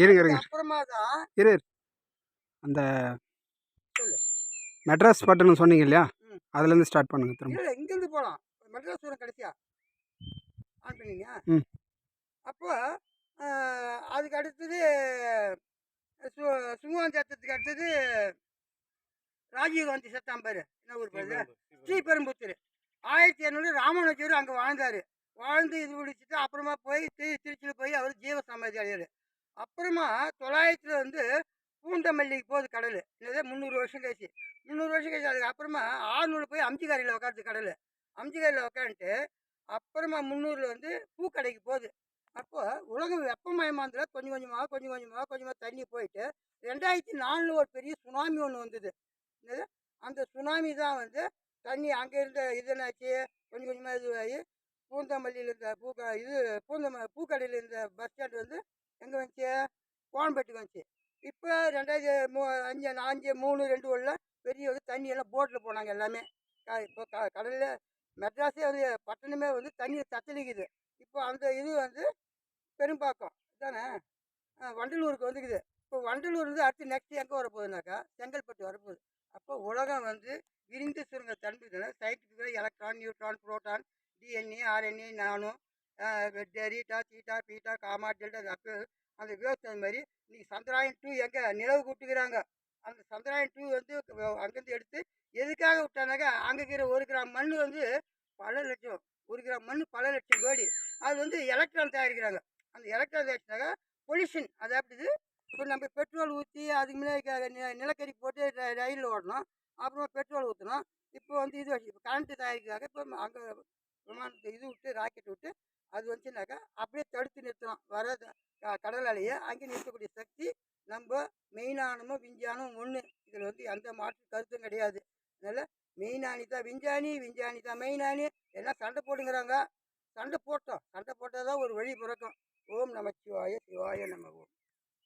இருங்க இருங்க அப்புறமா தான் இரு அந்த மெட்ராஸ் பாட்டுன்னு சொன்னீங்க இல்லையா, அதுலேருந்து ஸ்டார்ட் பண்ணுங்க திரும்ப. இல்லை இங்கேருந்து போகலாம். மெட்ராஸ் வரும் கடைசியா ஆன் பண்ணீங்க. ம் அப்போ அதுக்கு அடுத்தது சு சுங்குவான் சத்தத்துக்கு அடுத்தது ராஜீவ்காந்தி சத்தாம் பாரு, என்ன ஊர் பாரு, ஸ்ரீபெரும்புத்தூர். 1700 ராமானுஜர் அங்கே வாழ்ந்தார். வாழ்ந்து இது முடிச்சுட்டு அப்புறமா போய் திருச்சியில் போய் அவர் ஜீவ சமாதி அடையார். அப்புறமா 900 வந்து பூந்தமல்லிக்கு போகுது கடல். என்னது 300 வருஷம் கழிச்சு, 300 வருஷம் கழிச்சு அதுக்கு அப்புறமா 600 போய் அம்ஜிகாரியில் உட்காந்து கடல். அம்ஜிகாரியில் உட்காந்துட்டு அப்புறமா 300 வந்து பூக்கடைக்கு போகுது. அப்போ உலகம் வெப்பமயமானதுல கொஞ்சம் கொஞ்சமாக தண்ணி போயிட்டு 2004 ஒரு பெரிய சுனாமி ஒன்று வந்தது. என்னது அந்த சுனாமி தான் வந்து தண்ணி அங்கே இருந்த இதனாச்சு கொஞ்சம் கொஞ்சமாக இதுவாகி பூந்தமல்லியில் இருந்த பூக்கடையில் இருந்த பஸ் ஸ்டாண்ட் வந்து எங்கே வந்துச்சு, கோயம்பேட்டுக்கு வந்துச்சு. இப்போ 2005 3 2 பெரிய வந்து தண்ணியெல்லாம் போட்டில் போனாங்க எல்லாமே. இப்போ கடலில் மெட்ராஸே வந்து பட்டணமே வந்து தண்ணி தத்தளிக்குது. இப்போ அந்த இது வந்து பெரும்பாக்கம் தானே வண்டலூருக்கு வந்துக்குது. இப்போ வண்டலூர் வந்து அடுத்து நெக்ஸ்ட் எங்கே வரப்போகுதுனாக்கா செங்கல்பட்டு வரப்போகுது. அப்போ உலகம் வந்து விரிந்து சுருங்க தன்மைகளை சயின்டிஃபிக்காக electron, neutron, proton, DNA, RNA, nano, ரீட்டா, தீட்டா, பீட்டா, காமா, டெல்டா, அப்போ அந்த விவசாயம் மாதிரி இன்னைக்கு சந்திராயன் 2 எங்கே நிலவு கூட்டுக்கிறாங்க. அந்த சந்திராயன் 2 வந்து அங்கேருந்து எடுத்து எதுக்காக விட்டானாக்கா அங்கே இருக்கிற 1 கிராம் மண் வந்து பல லட்சம், 1 கிராம் மண் பல லட்சம் கோடி. அது வந்து எலக்ட்ரான் தயாரிக்கிறாங்க. அந்த எலக்ட்ரான் தயாரிச்சாக்க பொல்யூஷன் அது அப்படி. இப்போ நம்ம பெட்ரோல் ஊற்றி அதுக்கு முன்னாடி நிலக்கரி போட்டு ரயிலில் ஓடணும். அப்புறமா பெட்ரோல் ஊற்றணும். இப்போ வந்து இது வச்சு இப்போ கரண்ட்டு தயாரிக்கிறாங்க. இப்போ அங்கே விமானத்தை இது விட்டு ராக்கெட் விட்டு அது வந்துச்சுனாக்கா அப்படியே தடுத்து நிறுத்தலாம் வர கடல் அலையை. அங்கே நிறுத்தக்கூடிய சக்தி நம்ம மெயினானமும் விஞ்ஞானம் ஒன்று. இதில் வந்து எந்த மாற்று கருத்தும் கிடையாது. அதனால் மெயினானி தான் விஞ்ஞானி, விஞ்ஞானி தான் மெயினானி. எல்லாம் சண்டை போடுங்கிறாங்க. சண்டை போட்டால் தான் ஒரு வழி பிறக்கும். ஓம் நமச்சிவாய சிவாய நம ஓம்.